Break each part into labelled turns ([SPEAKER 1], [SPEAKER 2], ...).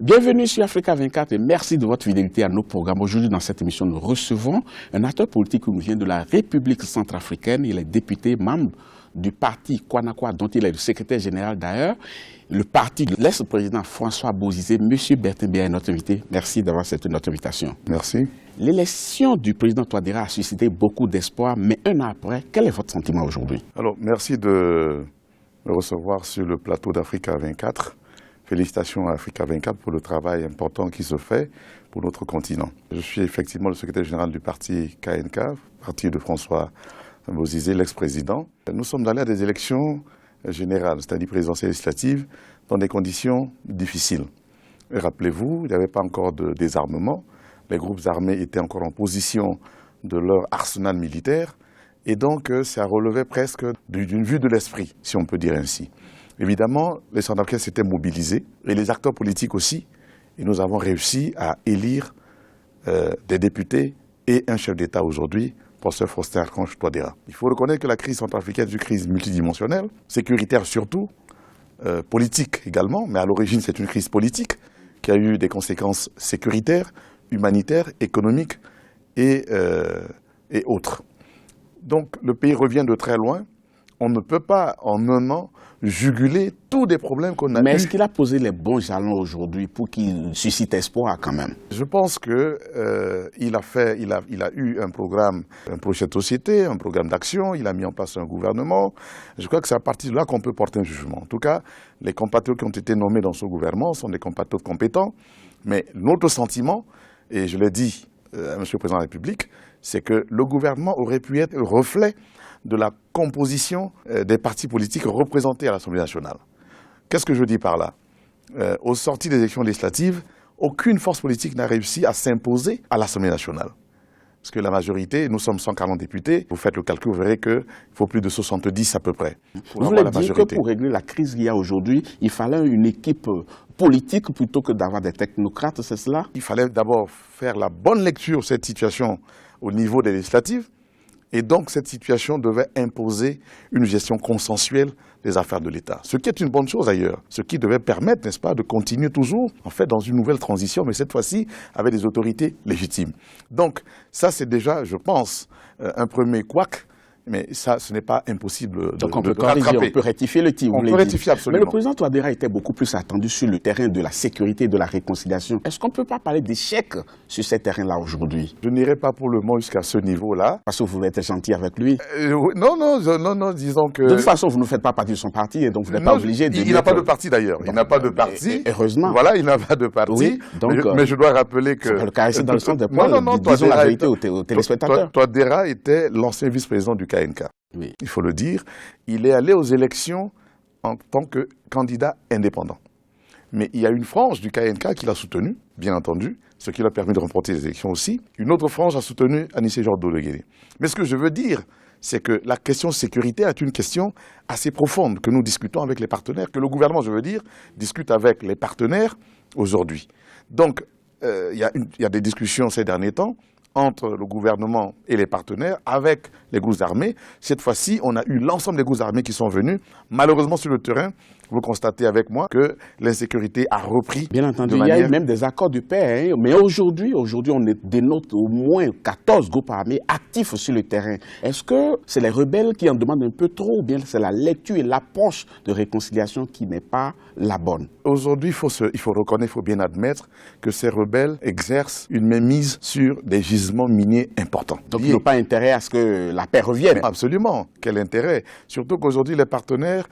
[SPEAKER 1] Bienvenue sur Africa 24 et merci de votre fidélité à nos programmes. Aujourd'hui, dans cette émission, nous recevons un acteur politique qui nous vient de la République centrafricaine. Il est député, membre du parti Kwanakwa, dont il est le secrétaire général d'ailleurs. Le parti de l'ex-président François Bozizé. Monsieur Bertin Biya est notre invité. Merci d'avoir accepté notre invitation.
[SPEAKER 2] Merci.
[SPEAKER 1] L'élection du président Touadéra a suscité beaucoup d'espoir, mais un an après, quel est votre sentiment aujourd'hui?
[SPEAKER 2] Alors, merci de me recevoir sur le plateau d'Africa 24. Félicitations à Africa 24 pour le travail important qui se fait pour notre continent. Je suis effectivement le secrétaire général du parti KNK, parti de François Bozizé, l'ex-président. Nous sommes allés à des élections générales, c'est-à-dire présidentielles législatives, dans des conditions difficiles. Et rappelez-vous, il n'y avait pas encore de désarmement. Les groupes armés étaient encore en position de leur arsenal militaire. Et donc, ça relevait presque d'une vue de l'esprit, si on peut dire ainsi. Évidemment, les Centrafricains s'étaient mobilisés, et les acteurs politiques aussi, et nous avons réussi à élire des députés et un chef d'État aujourd'hui, professeur Faustin Archange Touadéra. Il faut reconnaître que la crise centrafricaine est une crise multidimensionnelle, sécuritaire surtout, politique également, mais à l'origine c'est une crise politique qui a eu des conséquences sécuritaires, humanitaires, économiques et autres. Donc le pays revient de très loin. On ne peut pas en un an juguler tous les problèmes qu'on a eu.
[SPEAKER 1] Mais est-ce qu'il a posé les bons jalons aujourd'hui pour qu'il suscite espoir quand même?
[SPEAKER 2] Je pense qu'il a eu un programme, un projet de société, un programme d'action, il a mis en place un gouvernement. Je crois que c'est à partir de là qu'on peut porter un jugement. En tout cas, les compatriotes qui ont été nommés dans ce gouvernement sont des compatriotes compétents. Mais notre sentiment, et je l'ai dit à M. le Président de la République, c'est que le gouvernement aurait pu être le reflet de la composition des partis politiques représentés à l'Assemblée nationale. Qu'est-ce que je dis par là? Aux sorties des élections législatives, aucune force politique n'a réussi à s'imposer à l'Assemblée nationale. Parce que la majorité, nous sommes 140 députés, vous faites le calcul, vous verrez qu'il faut plus de 70 à peu près.
[SPEAKER 1] Vous voulez dire que pour régler la crise qu'il y a aujourd'hui, il fallait une équipe politique plutôt que d'avoir des technocrates, c'est cela?
[SPEAKER 2] Il fallait d'abord faire la bonne lecture de cette situation au niveau des législatives. Et donc, cette situation devait imposer une gestion consensuelle des affaires de l'État. Ce qui est une bonne chose ailleurs. Ce qui devait permettre, n'est-ce pas, de continuer toujours, en fait, dans une nouvelle transition, mais cette fois-ci, avec des autorités légitimes. Donc, ça, c'est déjà, je pense, un premier couac. Mais ça, ce n'est pas impossible de rattraper.
[SPEAKER 1] On peut rectifier le tir.
[SPEAKER 2] On peut rectifier absolument.
[SPEAKER 1] Mais le président Touadéra était beaucoup plus attendu sur le terrain de la sécurité et de la réconciliation. Est-ce qu'on ne peut pas parler d'échec sur ce terrain-là aujourd'hui?
[SPEAKER 2] Je n'irai pas pour le moment jusqu'à ce niveau-là.
[SPEAKER 1] Parce que vous voulez être gentil avec lui?
[SPEAKER 2] Non, disons que...
[SPEAKER 1] De toute façon, vous ne faites pas partie de son parti et donc vous n'êtes pas obligé de...
[SPEAKER 2] Il n'a pas de parti d'ailleurs. Il n'a pas de parti.
[SPEAKER 1] Heureusement.
[SPEAKER 2] Voilà, il n'a pas de parti.
[SPEAKER 1] Oui, donc,
[SPEAKER 2] mais je dois rappeler que...
[SPEAKER 1] Le caresser dans le sens des poils, disons la vérité aux téléspectateurs.
[SPEAKER 2] Touadéra était l'ancien vice-président du KNK.
[SPEAKER 1] Oui.
[SPEAKER 2] Il faut le dire, il est allé aux élections en tant que candidat indépendant. Mais il y a une frange du KNK qui l'a soutenu, bien entendu, ce qui lui a permis de remporter les élections aussi. Une autre frange a soutenu Anissé Jordo Leguéré. Mais ce que je veux dire, c'est que la question sécuritaire est une question assez profonde que nous discutons avec les partenaires, que le gouvernement, je veux dire, discute avec les partenaires aujourd'hui. Donc, il y a des discussions ces derniers temps entre le gouvernement et les partenaires, avec les groupes armés. Cette fois-ci, on a eu l'ensemble des groupes armés qui sont venus. Malheureusement, sur le terrain, vous constatez avec moi que l'insécurité a repris.
[SPEAKER 1] Bien entendu, il y a eu même des accords de paix. Mais aujourd'hui, on dénote au moins 14 groupes armés actifs sur le terrain. Est-ce que c'est les rebelles qui en demandent un peu trop ou bien c'est la lecture et l'approche de réconciliation qui n'est pas la bonne? Aujourd'hui,
[SPEAKER 2] il faut reconnaître, il faut bien admettre que ces rebelles exercent une mainmise sur des gisements miniers importants.
[SPEAKER 1] Donc ils n'ont pas intérêt à ce que la paix revienne.
[SPEAKER 2] Mais absolument. Quel intérêt? Surtout qu'aujourd'hui, les partenaires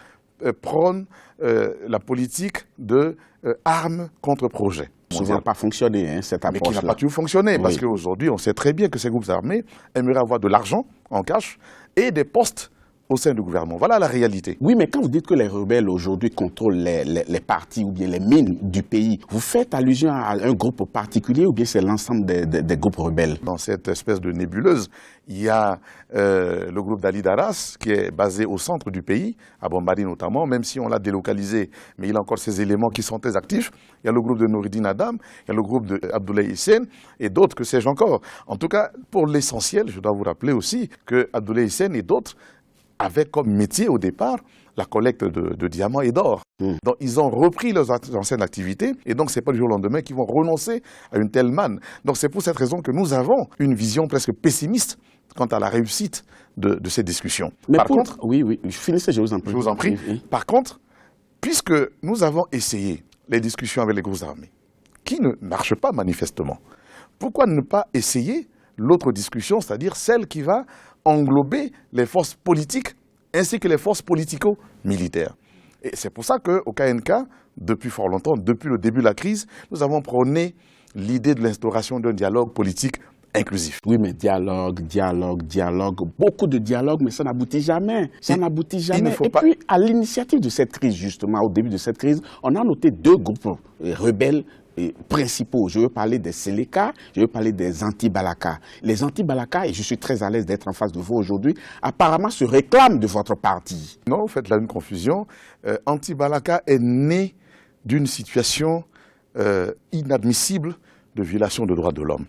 [SPEAKER 2] prônent la politique de armes contre projets.
[SPEAKER 1] Ça n'a pas fonctionné, cette approche-là.
[SPEAKER 2] Mais qui n'a pas toujours fonctionné, parce qu'aujourd'hui, on sait très bien que ces groupes armés aimeraient avoir de l'argent en cash et des postes au sein du gouvernement. Voilà la réalité.
[SPEAKER 1] Oui, mais quand vous dites que les rebelles aujourd'hui contrôlent les partis ou bien les mines du pays, vous faites allusion à un groupe particulier ou bien c'est l'ensemble des groupes rebelles?
[SPEAKER 2] Dans cette espèce de nébuleuse, il y a le groupe d'Ali Daras qui est basé au centre du pays, à Bombari notamment, même si on l'a délocalisé, mais il a encore ces éléments qui sont très actifs. Il y a le groupe de Noureddine Adam, il y a le groupe d'Abdoulaye Hissène et d'autres, que sais-je encore. En tout cas, pour l'essentiel, je dois vous rappeler aussi que Abdoulaye Hissène et d'autres avaient comme métier au départ la collecte de diamants et d'or. Donc, ils ont repris leurs anciennes activités et donc, ce n'est pas du jour au lendemain qu'ils vont renoncer à une telle manne. Donc, c'est pour cette raison que nous avons une vision presque pessimiste quant à la réussite de ces discussions.
[SPEAKER 1] Mais par contre, oui, finissez, je vous en prie.
[SPEAKER 2] Je vous en prie.
[SPEAKER 1] Oui.
[SPEAKER 2] Par contre, puisque nous avons essayé les discussions avec les groupes armés, qui ne marchent pas manifestement, pourquoi ne pas essayer l'autre discussion, c'est-à-dire celle qui va englober les forces politiques ainsi que les forces politico-militaires. Et c'est pour ça qu'au KNK, depuis fort longtemps, depuis le début de la crise, nous avons prôné l'idée de l'instauration d'un dialogue politique inclusif.
[SPEAKER 1] Oui, mais dialogue, beaucoup de dialogue, mais ça n'aboutit jamais. Puis, à l'initiative de cette crise, justement, au début de cette crise, on a noté 2 groupes rebelles principaux. Je veux parler des Séléka, je veux parler des anti-Balaka. Les anti-Balaka, et je suis très à l'aise d'être en face de vous aujourd'hui, apparemment se réclament de votre parti.
[SPEAKER 2] Non, vous faites là une confusion. Anti-Balaka est né d'une situation inadmissible de violation des droits de l'homme.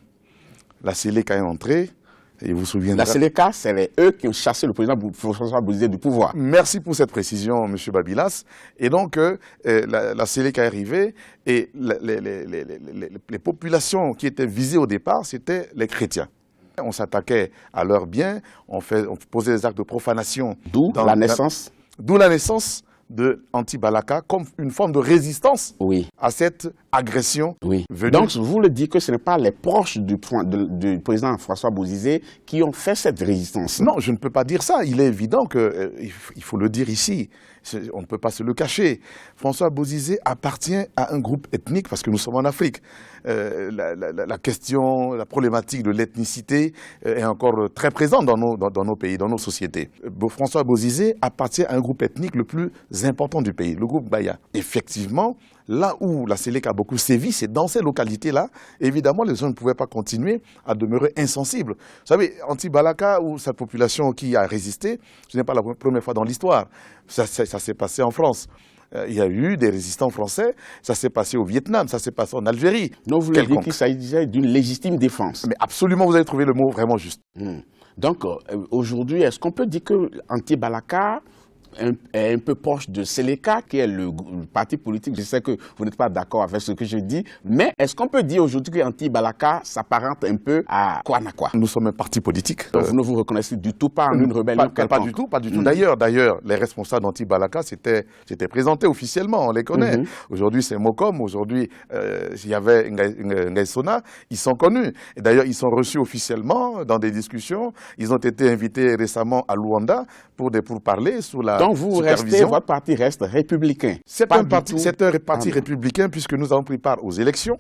[SPEAKER 2] La Séléka est entrée, et vous vous souviendrez...
[SPEAKER 1] La Séléka, c'est eux qui ont chassé le président François Bozizé du pouvoir.
[SPEAKER 2] Merci pour cette précision, M. Babilas. Et donc, la Séléka est arrivée, et les populations qui étaient visées au départ, c'était les chrétiens. On s'attaquait à leurs biens, on posait des actes de profanation.
[SPEAKER 1] D'où la naissance
[SPEAKER 2] de Anti-Balaka comme une forme de résistance à cette agression venue.
[SPEAKER 1] Donc, vous le dites que ce n'est pas les proches du président François Bozizé qui ont fait cette résistance.
[SPEAKER 2] Non, je ne peux pas dire ça. Il est évident qu'il faut le dire ici. On ne peut pas se le cacher. François Bozizé appartient à un groupe ethnique parce que nous sommes en Afrique. La question, la problématique de l'ethnicité est encore très présente dans nos pays, dans nos sociétés. François Bozizé appartient à un groupe ethnique le plus important du pays, le groupe Baya. Effectivement, là où la Séléka a beaucoup sévi, c'est dans ces localités-là. Évidemment, les gens ne pouvaient pas continuer à demeurer insensibles. Vous savez, Anti-Balaka, ou cette population qui a résisté, ce n'est pas la première fois dans l'histoire. Ça s'est passé en France. Il y a eu des résistants français, ça s'est passé au Vietnam, ça s'est passé en Algérie.
[SPEAKER 1] Donc vous voulez dire qu'il s'agissait d'une légitime défense.
[SPEAKER 2] Mais absolument, vous avez trouvé le mot vraiment juste.
[SPEAKER 1] Donc aujourd'hui, est-ce qu'on peut dire que Anti-Balaka est un peu proche de Séléka, qui est le parti politique? Je sais que vous n'êtes pas d'accord avec ce que je dis, mais est-ce qu'on peut dire aujourd'hui que Anti-Balaka s'apparente un peu à Kwanakwa?
[SPEAKER 2] Nous sommes un parti politique.
[SPEAKER 1] Donc vous ne vous reconnaissez du tout pas en une rébellion quelconque?
[SPEAKER 2] Pas du tout. D'ailleurs, les responsables d'Anti-Balaka s'étaient présentés officiellement, on les connaît. Aujourd'hui, c'est Mokom, aujourd'hui, il y avait Ngaïsona, ils sont connus. Et d'ailleurs, ils sont reçus officiellement dans des discussions. Ils ont été invités récemment à Luanda pour parler sous la
[SPEAKER 1] Donc vous restez, votre parti reste républicain.
[SPEAKER 2] C'est un parti républicain puisque nous avons pris part aux élections.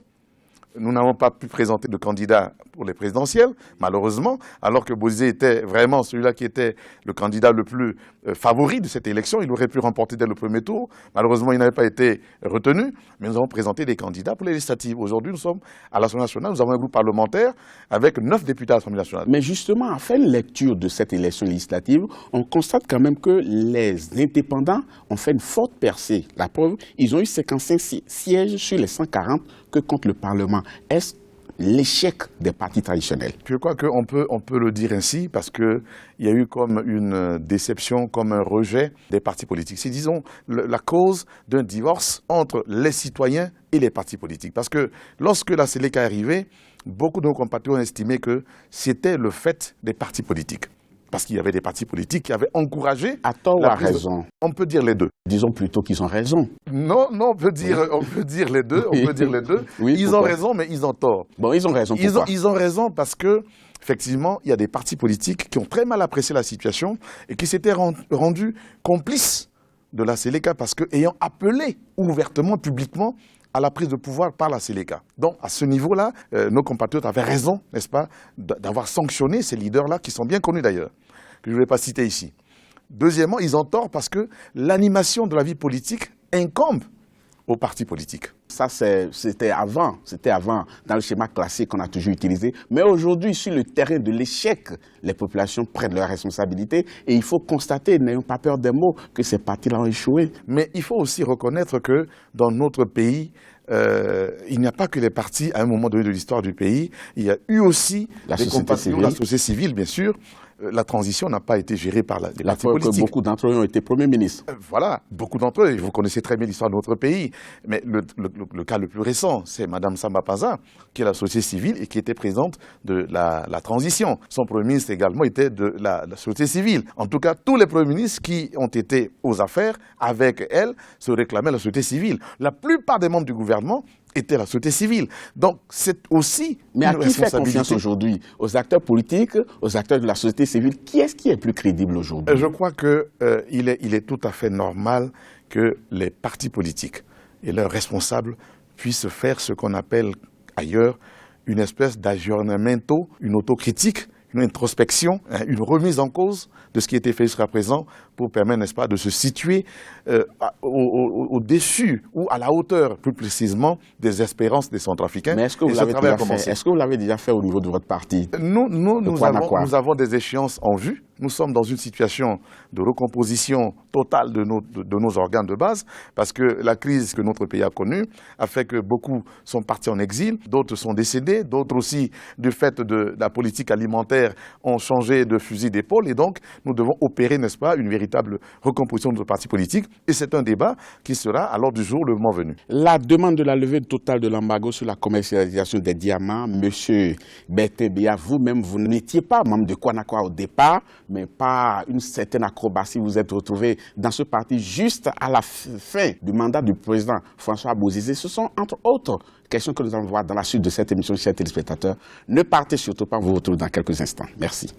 [SPEAKER 2] Nous n'avons pas pu présenter de candidat pour les présidentielles, malheureusement, alors que Bozizé était vraiment celui-là qui était le candidat le plus favori de cette élection. Il aurait pu remporter dès le premier tour. Malheureusement, il n'avait pas été retenu, mais nous avons présenté des candidats pour les législatives. Aujourd'hui, nous sommes à l'Assemblée nationale, nous avons un groupe parlementaire avec 9 députés à l'Assemblée nationale.
[SPEAKER 1] Mais justement, en fait lecture de cette élection législative, on constate quand même que les indépendants ont fait une forte percée. La preuve, ils ont eu 55 sièges sur les 140 que compte le Parlement. Est-ce l'échec des partis traditionnels?
[SPEAKER 2] Je crois qu'on peut le dire ainsi parce qu'il y a eu comme une déception, comme un rejet des partis politiques. C'est, disons, la cause d'un divorce entre les citoyens et les partis politiques. Parce que lorsque la Séléka est arrivée, beaucoup de nos compatriotes ont estimé que c'était le fait des partis politiques. Parce qu'il y avait des partis politiques qui avaient encouragé...
[SPEAKER 1] À tort ou à raison?
[SPEAKER 2] On peut dire les deux.
[SPEAKER 1] Disons plutôt qu'ils ont raison.
[SPEAKER 2] Non, on peut dire les deux.
[SPEAKER 1] Oui,
[SPEAKER 2] ils ont raison, mais ils ont tort.
[SPEAKER 1] Bon, ils ont raison, pourquoi?
[SPEAKER 2] Ils ont raison parce que, effectivement, il y a des partis politiques qui ont très mal apprécié la situation et qui s'étaient rendus complices de la Séléka parce que, ayant appelé ouvertement, publiquement, à la prise de pouvoir par la Séléka. Donc, à ce niveau-là, nos compatriotes avaient raison, n'est-ce pas, d'avoir sanctionné ces leaders-là, qui sont bien connus d'ailleurs, que je ne vais pas citer ici. Deuxièmement, ils ont tort parce que l'animation de la vie politique incombe aux partis politiques.
[SPEAKER 1] Ça, c'était avant, dans le schéma classique qu'on a toujours utilisé. Mais aujourd'hui, sur le terrain de l'échec, les populations prennent leurs responsabilités. Et il faut constater, n'ayons pas peur des mots, que ces partis-là ont échoué.
[SPEAKER 2] Mais il faut aussi reconnaître que dans notre pays, il n'y a pas que les partis à un moment donné de l'histoire du pays. Il y a eu aussi
[SPEAKER 1] la société civile,
[SPEAKER 2] bien sûr, la transition n'a pas été gérée par les
[SPEAKER 1] La
[SPEAKER 2] partis
[SPEAKER 1] fois que
[SPEAKER 2] politiques.
[SPEAKER 1] beaucoup d'entre eux ont été premiers ministres.
[SPEAKER 2] Voilà, beaucoup d'entre eux, vous connaissez très bien l'histoire de notre pays, mais le cas le plus récent, c'est Mme Samba Panza, qui est la société civile et qui était présidente de la transition. Son premier ministre également était de la société civile. En tout cas, tous les premiers ministres qui ont été aux affaires avec elle se réclamaient la société civile. La plupart des membres du gouvernement étaient la société civile. Donc, c'est aussi
[SPEAKER 1] Mais
[SPEAKER 2] une
[SPEAKER 1] à qui fait
[SPEAKER 2] responsabilité.
[SPEAKER 1] confiance aujourd'hui? Aux acteurs politiques, aux acteurs de la société civile? Qui est-ce qui est plus crédible aujourd'hui?
[SPEAKER 2] Je crois qu'il est tout à fait normal que les partis politiques et leurs responsables puissent faire ce qu'on appelle ailleurs une espèce d'aggiornamento, une autocritique, une introspection, une remise en cause de ce qui a été fait jusqu'à présent pour permettre, n'est-ce pas, de se situer au-dessus ou à la hauteur, plus précisément, des espérances des Centrafricains.
[SPEAKER 1] Mais est-ce que vous l'avez déjà fait? Est-ce que vous l'avez déjà fait au niveau de votre parti?
[SPEAKER 2] Nous avons des échéances en vue. Nous sommes dans une situation de recomposition totale de nos organes de base, parce que la crise que notre pays a connue a fait que beaucoup sont partis en exil, d'autres sont décédés, d'autres aussi, du fait de la politique alimentaire, ont changé de fusil d'épaule. Et donc, nous devons opérer, n'est-ce pas, une véritable recomposition de notre parti politique. Et c'est un débat qui sera à l'ordre du jour le moment venu.
[SPEAKER 1] La demande de la levée totale de l'embargo sur la commercialisation des diamants, M. Bertin Bia, vous-même, vous n'étiez pas membre de Kwanakwa au départ, mais par une certaine acrobatie, vous êtes retrouvé dans ce parti juste à la fin du mandat du président François Bozizé. Ce sont, entre autres, questions que nous allons voir dans la suite de cette émission, chers téléspectateurs. Ne partez surtout pas, on vous retrouve dans quelques instants. Merci.